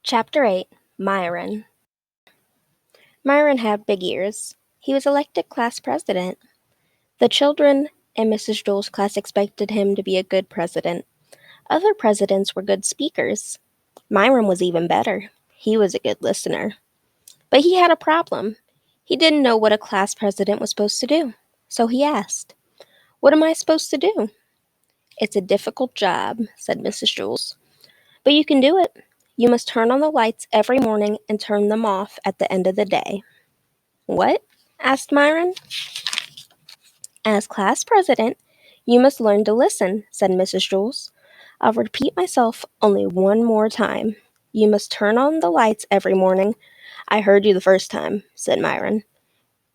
Chapter 8 Myron. Myron had big ears. He was elected class president. The children in Mrs. Joel's class expected him to be a good president. Other presidents were good speakers. Myron was even better. He was a good listener. But he had a problem. He didn't know what a class president was supposed to do. So he asked, "What am I supposed to do?" "It's a difficult job," said Mrs. Jules. "But you can do it. You must turn on the lights every morning and turn them off at the end of the day." "What?" asked Myron. "As class president, you must learn to listen," said Mrs. Jules. "I'll repeat myself only one more time. You must turn on the lights every morning." "I heard you the first time," said Myron.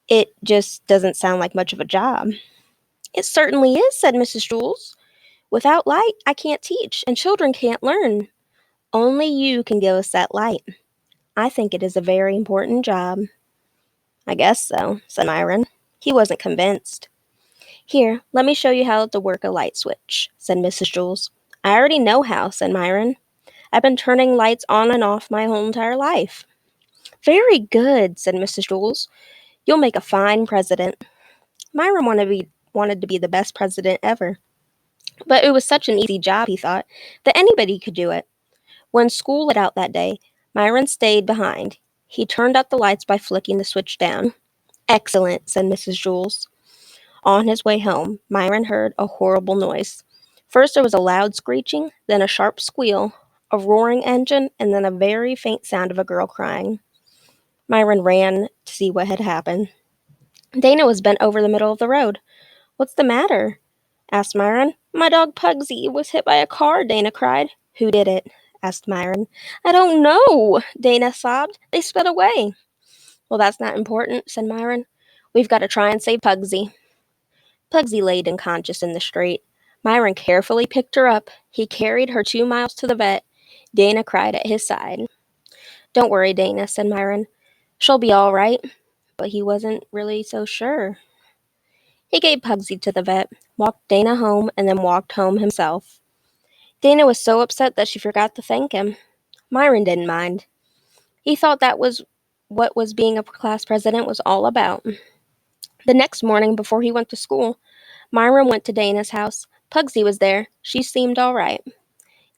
"It just doesn't sound like much of a job." "It certainly is," said Mrs. Jules. "Without light, I can't teach, and children can't learn. Only you can give us that light. I think it is a very important job." "I guess so," said Myron. He wasn't convinced. "Here, let me show you how to work a light switch," said Mrs. Jules. "I already know how," said Myron. "I've been turning lights on and off my whole entire life." "Very good," said Mrs. Jules. "You'll make a fine president." Myron wanted to be the best president ever. But it was such an easy job, he thought, that anybody could do it. When school let out that day, Myron stayed behind. He turned out the lights by flicking the switch down. "Excellent," said Mrs. Jules. On his way home, Myron heard a horrible noise. First there was a loud screeching, then a sharp squeal, a roaring engine, and then a very faint sound of a girl crying. Myron ran to see what had happened. Dana was bent over the middle of the road. "What's the matter?" asked Myron. "My dog Pugsy was hit by a car," Dana cried. "Who did it?" asked Myron. "I don't know," Dana sobbed. "They sped away." "Well, that's not important," said Myron. "We've got to try and save Pugsy." Pugsy laid unconscious in the street. Myron carefully picked her up. He carried her 2 miles to the vet. Dana cried at his side. "Don't worry, Dana," said Myron. "She'll be all right." But he wasn't really so sure. He gave Pugsy to the vet, walked Dana home, and then walked home himself. Dana was so upset that she forgot to thank him. Myron didn't mind. He thought that was what was being a class president was all about. The next morning, before he went to school, Myron went to Dana's house. Pugsy was there. She seemed all right.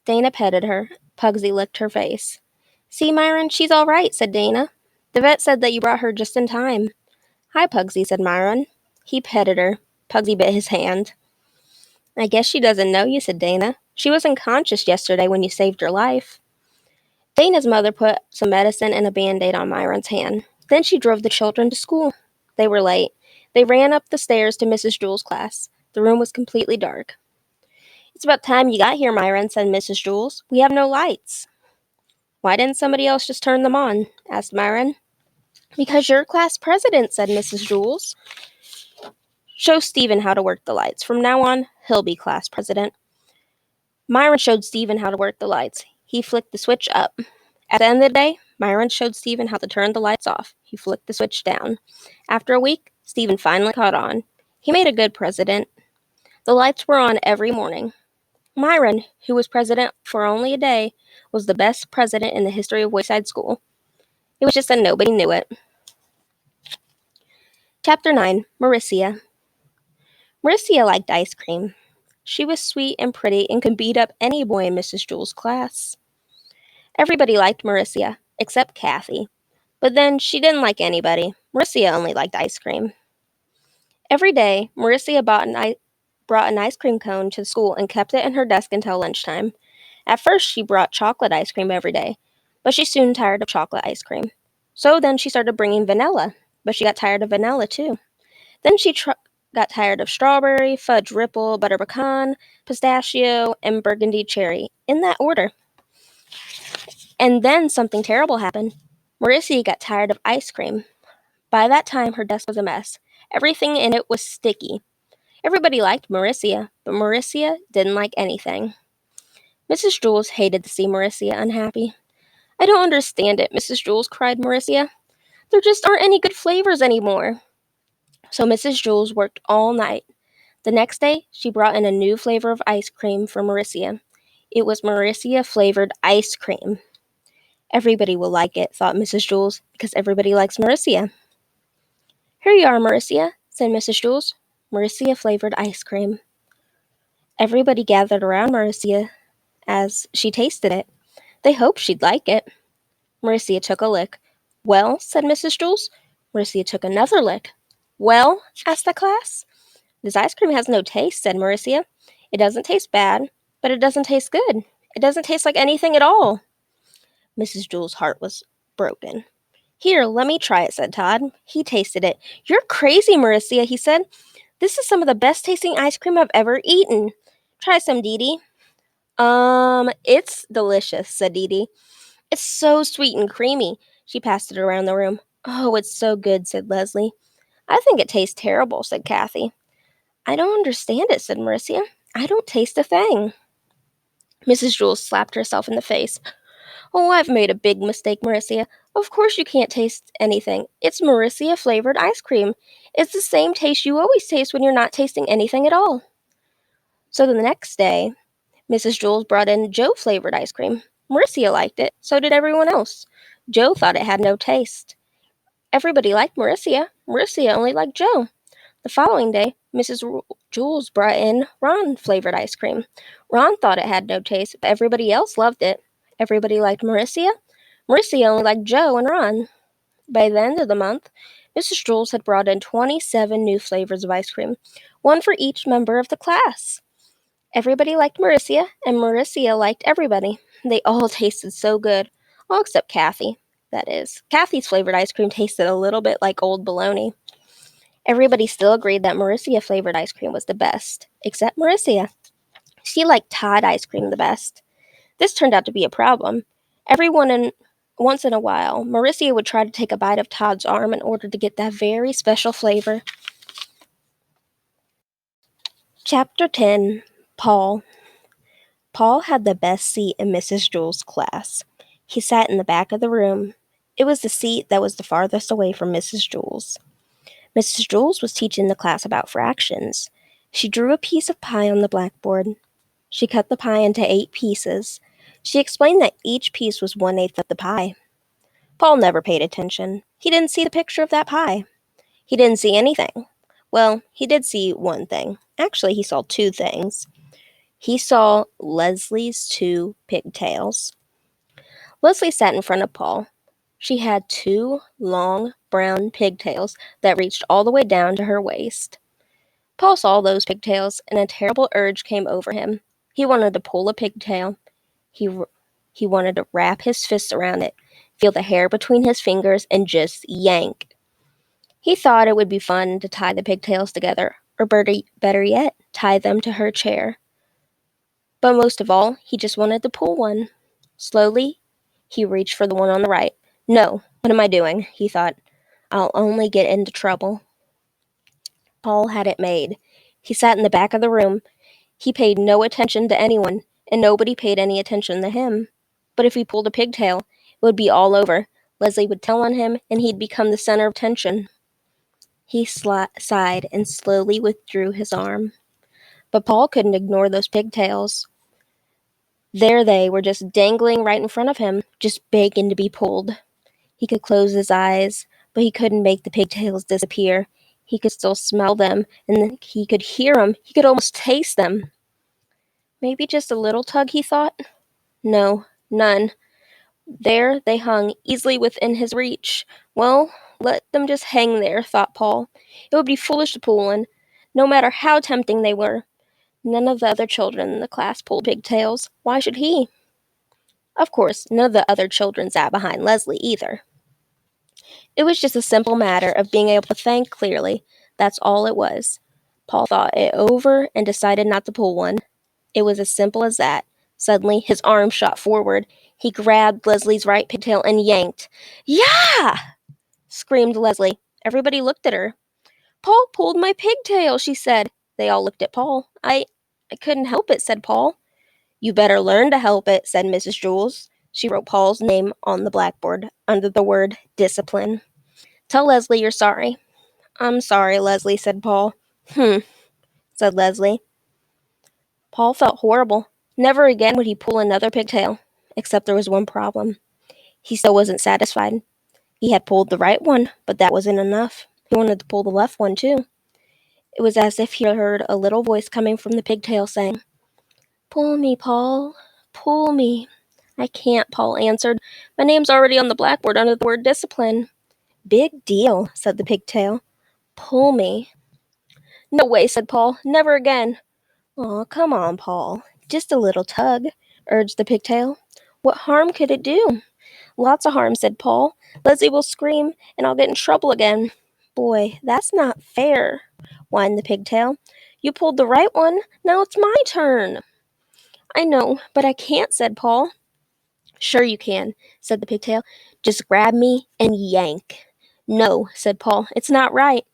Dana petted her. Pugsy licked her face. "See, Myron, she's all right," said Dana. "The vet said that you brought her just in time." "Hi, Pugsy," said Myron. He petted her. Pugsy bit his hand. "I guess she doesn't know you," said Dana. "She was unconscious yesterday when you saved her life." Dana's mother put some medicine and a Band-Aid on Myron's hand. Then she drove the children to school. They were late. They ran up the stairs to Mrs. Jules' class. The room was completely dark. "It's about time you got here, Myron," said Mrs. Jules. "We have no lights." "Why didn't somebody else just turn them on?" asked Myron. "Because you're class president," said Mrs. Jules. "Show Stephen how to work the lights. From now on, he'll be class president." Myron showed Stephen how to work the lights. He flicked the switch up. At the end of the day, Myron showed Stephen how to turn the lights off. He flicked the switch down. After a week, Stephen finally caught on. He made a good president. The lights were on every morning. Myron, who was president for only a day, was the best president in the history of Wayside School. It was just that nobody knew it. Chapter 9 Mauricia. Mauricia liked ice cream. She was sweet and pretty and could beat up any boy in Mrs. Jules' class. Everybody liked Mauricia, except Kathy. But then she didn't like anybody. Mauricia only liked ice cream. Every day, Mauricia brought an ice cream cone to school and kept it in her desk until lunchtime. At first, she brought chocolate ice cream every day, but she soon tired of chocolate ice cream. So then she started bringing vanilla, but she got tired of vanilla too. Then she got tired of strawberry, fudge ripple, butter pecan, pistachio, and burgundy cherry, in that order. And then something terrible happened. Mauricia got tired of ice cream. By that time, her desk was a mess. Everything in it was sticky. Everybody liked Mauricia, but Mauricia didn't like anything. Mrs. Jules hated to see Mauricia unhappy. "I don't understand it," Mrs. Jules cried Mauricia. "There just aren't any good flavors anymore." So Mrs. Jules worked all night. The next day, she brought in a new flavor of ice cream for Mauricia. It was Mauricia flavored ice cream. Everybody will like it, thought Mrs. Jules, because everybody likes Marcia. Here you are, Marcia, said Mrs. Jules. Marcia-flavored ice cream. Everybody gathered around Marcia as she tasted it. They hoped she'd like it. Marcia took a lick. Well, said Mrs. Jules. Marcia took another lick. Well, asked the class. This ice cream has no taste, said Marcia. It doesn't taste bad, but it doesn't taste good. It doesn't taste like anything at all. Mrs. Jules' heart was broken. Here, let me try it, said Todd. He tasted it. You're crazy, Marcia, he said. This is some of the best tasting ice cream I've ever eaten. Try some, Dee Dee. It's delicious, said Dee Dee. It's so sweet and creamy. She passed it around the room. Oh, it's so good, said Leslie. I think it tastes terrible, said Kathy. I don't understand it, said Marcia. I don't taste a thing. Mrs. Jules slapped herself in the face. Oh, I've made a big mistake, Marcia. Of course you can't taste anything. It's Marcia-flavored ice cream. It's the same taste you always taste when you're not tasting anything at all. So the next day, Mrs. Jules brought in Joe-flavored ice cream. Marcia liked it. So did everyone else. Joe thought it had no taste. Everybody liked Marcia. Marcia only liked Joe. The following day, Mrs. Jules brought in Ron-flavored ice cream. Ron thought it had no taste, but everybody else loved it. Everybody liked Marcia. Marcia only liked Joe and Ron. By the end of the month, Mrs. Jules had brought in 27 new flavors of ice cream, one for each member of the class. Everybody liked Marcia, and Marcia liked everybody. They all tasted so good, all except Kathy. That is, Kathy's flavored ice cream tasted a little bit like old bologna. Everybody still agreed that Marcia-flavored ice cream was the best, except Marcia. She liked Todd ice cream the best. This turned out to be a problem. Once in a while, Marcia would try to take a bite of Todd's arm in order to get that very special flavor. Chapter 10. Paul. Paul had the best seat in Mrs. Jules' class. He sat in the back of the room. It was the seat that was the farthest away from Mrs. Jules. Mrs. Jules was teaching the class about fractions. She drew a piece of pie on the blackboard. She cut the pie into 8 pieces. She explained that each piece was 1/8 of the pie. Paul never paid attention. He didn't see the picture of that pie. He didn't see anything. Well, he did see one thing. Actually, he saw 2 things. He saw Leslie's 2 pigtails. Leslie sat in front of Paul. She had 2 long, brown pigtails that reached all the way down to her waist. Paul saw those pigtails, and a terrible urge came over him. He wanted to pull a pigtail. He wanted to wrap his fists around it, feel the hair between his fingers, and just yank. He thought it would be fun to tie the pigtails together, or better yet, tie them to her chair. But most of all, he just wanted to pull one. Slowly, he reached for the one on the right. No, what am I doing? He thought. I'll only get into trouble. Paul had it made. He sat in the back of the room. He paid no attention to anyone, and nobody paid any attention to him. But if he pulled a pigtail, it would be all over. Leslie would tell on him, and he'd become the center of attention. He sighed and slowly withdrew his arm. But Paul couldn't ignore those pigtails. There they were, just dangling right in front of him, just begging to be pulled. He could close his eyes, but he couldn't make the pigtails disappear. He could still smell them, and he could hear them. He could almost taste them. Maybe just a little tug, he thought. No, none. There they hung, easily within his reach. Well, let them just hang there, thought Paul. It would be foolish to pull one, no matter how tempting they were. None of the other children in the class pulled pigtails. Why should he? Of course, none of the other children sat behind Leslie either. It was just a simple matter of being able to think clearly. That's all it was. Paul thought it over and decided not to pull one. It was as simple as that. Suddenly, his arm shot forward. He grabbed Leslie's right pigtail and yanked. Yeah! Screamed Leslie. Everybody looked at her. Paul pulled my pigtail, she said. They all looked at Paul. I couldn't help it, said Paul. You better learn to help it, said Mrs. Jules. She wrote Paul's name on the blackboard under the word discipline. Tell Leslie you're sorry. I'm sorry, Leslie, said Paul. Said Leslie. Paul felt horrible. Never again would he pull another pigtail. Except there was one problem. He still wasn't satisfied. He had pulled the right one, but that wasn't enough. He wanted to pull the left one, too. It was as if he heard a little voice coming from the pigtail saying, "Pull me, Paul. Pull me." "I can't," Paul answered. "My name's already on the blackboard under the word discipline." "Big deal," said the pigtail. "Pull me." "No way," said Paul. "Never again." "Aw, come on, Paul. Just a little tug," urged the pigtail. "What harm could it do?" "Lots of harm," said Paul. "Leslie will scream, and I'll get in trouble again." "Boy, that's not fair," whined the pigtail. "You pulled the right one. Now it's my turn." "I know, but I can't," said Paul. "Sure you can," said the pigtail. "Just grab me and yank." "No," said Paul. "It's not right."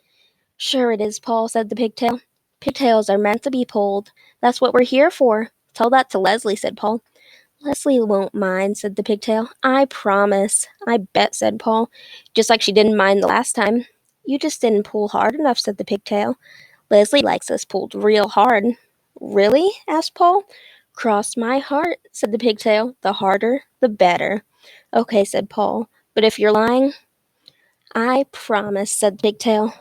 "Sure it is, Paul," said the pigtail. "Pigtails are meant to be pulled. That's what we're here for." "Tell that to Leslie," said Paul. "Leslie won't mind," said the pigtail. "I promise." "I bet," said Paul, just like she didn't mind the last time. "You just didn't pull hard enough," said the pigtail. "Leslie likes us pulled real hard." "Really?" asked Paul. "Cross my heart," said the pigtail. "The harder, the better." "Okay," said Paul. "But if you're lying—" "I promise," said the pigtail.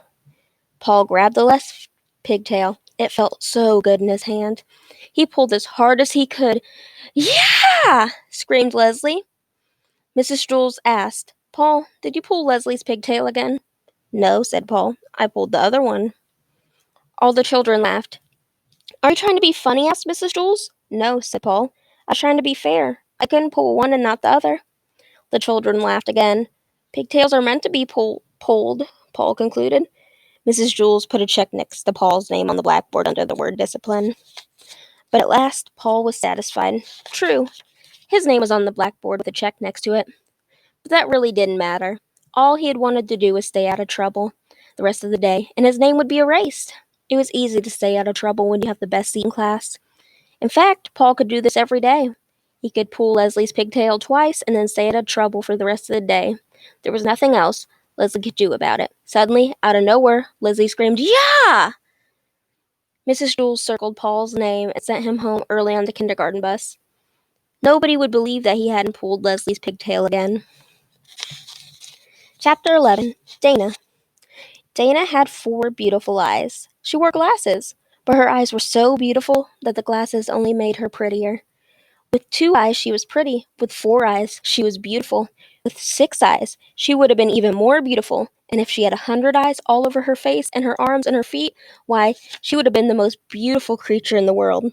Paul grabbed the left pigtail. It felt so good in his hand. He pulled as hard as he could. "Yeah!" screamed Leslie. Mrs. Jules asked, "Paul, did you pull Leslie's pigtail again?" "No," said Paul. "I pulled the other one." All the children laughed. "Are you trying to be funny?" asked Mrs. Jules. "No," said Paul. "I was trying to be fair. I couldn't pull one and not the other." The children laughed again. "Pigtails are meant to be pulled," Paul concluded. Mrs. Jules put a check next to Paul's name on the blackboard under the word discipline. But at last, Paul was satisfied. True, his name was on the blackboard with a check next to it. But that really didn't matter. All he had wanted to do was stay out of trouble the rest of the day, and his name would be erased. It was easy to stay out of trouble when you have the best seat in class. In fact, Paul could do this every day. He could pull Leslie's pigtail twice and then stay out of trouble for the rest of the day. There was nothing else Leslie could do about it. Suddenly, out of nowhere, Leslie screamed, "Yeah!" Mrs. Jules circled Paul's name and sent him home early on the kindergarten bus. Nobody would believe that he hadn't pulled Leslie's pigtail again. Chapter 11. Dana. Dana had 4 beautiful eyes. She wore glasses, but her eyes were so beautiful that the glasses only made her prettier. With 2 eyes, she was pretty. With 4 eyes, she was beautiful. With 6 eyes, she would have been even more beautiful. And if she had 100 eyes all over her face and her arms and her feet, why, she would have been the most beautiful creature in the world.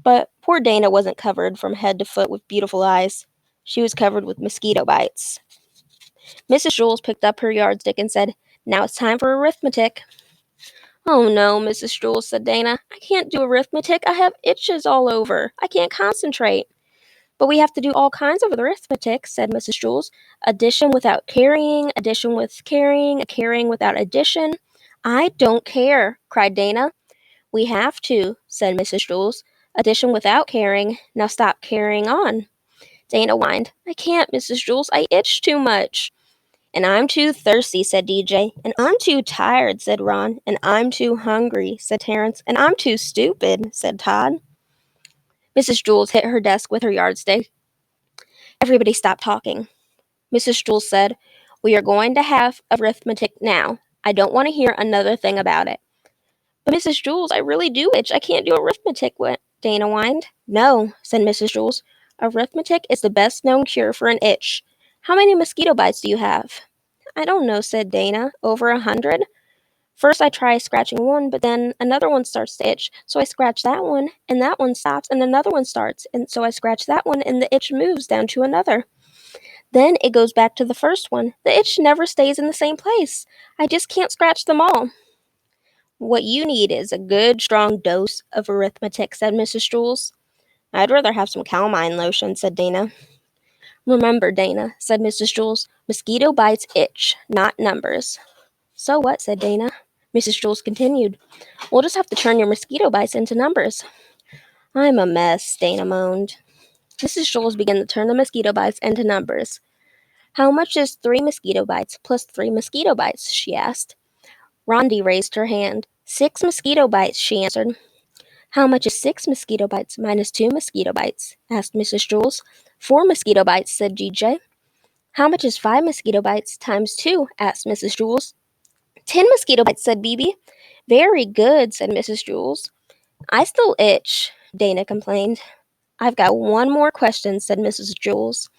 But poor Dana wasn't covered from head to foot with beautiful eyes. She was covered with mosquito bites. Mrs. Jules picked up her yardstick and said, "Now it's time for arithmetic." "Oh no, Mrs. Jules," said Dana. "I can't do arithmetic. I have itches all over. I can't concentrate." "But we have to do all kinds of arithmetic," said Mrs. Jules. "Addition without carrying, addition with carrying, a carrying without addition." "I don't care," cried Dana. "We have to," said Mrs. Jules. "Addition without carrying. Now stop carrying on." Dana whined. "I can't, Mrs. Jules. I itch too much." "And I'm too thirsty," said DJ. "And I'm too tired," said Ron. "And I'm too hungry," said Terrence. "And I'm too stupid," said Todd. Mrs. Jules hit her desk with her yardstick. Everybody stopped talking. Mrs. Jules said, "We are going to have arithmetic now. I don't want to hear another thing about it." "But Mrs. Jules, I really do itch. I can't do arithmetic," Dana whined. "No," said Mrs. Jules. "Arithmetic is the best known cure for an itch. How many mosquito bites do you have?" "I don't know," said Dana. "Over 100? First I try scratching one, but then another one starts to itch. So I scratch that one, and that one stops, and another one starts. And so I scratch that one, and the itch moves down to another. Then it goes back to the first one. The itch never stays in the same place. I just can't scratch them all." "What you need is a good, strong dose of arithmetic," said Mrs. Jules. "I'd rather have some calamine lotion," said Dana. "Remember, Dana," said Mrs. Jules, "mosquito bites itch, not numbers." "So what?" said Dana. Mrs. Jules continued, "We'll just have to turn your mosquito bites into numbers." "I'm a mess," Dana moaned. Mrs. Jules began to turn the mosquito bites into numbers. "How much is 3 mosquito bites plus 3 mosquito bites?" she asked. Rondi raised her hand. "6 mosquito bites," she answered. "How much is 6 mosquito bites minus 2 mosquito bites?" asked Mrs. Jules. "4 mosquito bites," said GJ. How much is 5 mosquito bites times 2? Asked Mrs. Jules. 10 mosquito bites, said Bebe. Very good, said Mrs. Jules. I still itch, Dana complained. I've got one more question, said Mrs. Jules.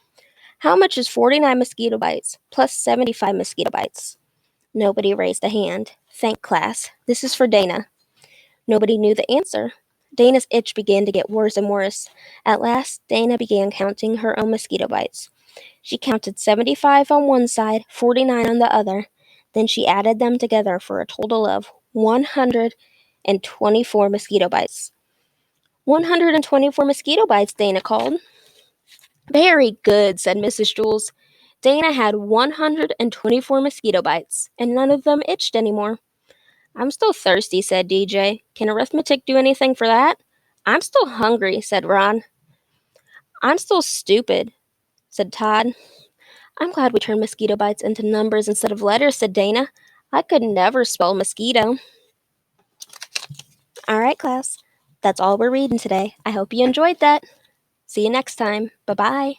How much is 49 mosquito bites plus 75 mosquito bites? Nobody raised a hand. Thank class. This is for Dana. Nobody knew the answer. Dana's itch began to get worse and worse. At last, Dana began counting her own mosquito bites. She counted 75 on one side, 49 on the other. Then she added them together for a total of 124 mosquito bites. 124 mosquito bites, Dana called. Very good, said Mrs. Jules. Dana had 124 mosquito bites, and none of them itched anymore. I'm still thirsty, said DJ. Can arithmetic do anything for that? I'm still hungry, said Ron. I'm still stupid, said Todd. I'm glad we turned mosquito bites into numbers instead of letters, said Dana. I could never spell mosquito. All right, class. That's all we're reading today. I hope you enjoyed that. See you next time. Bye-bye.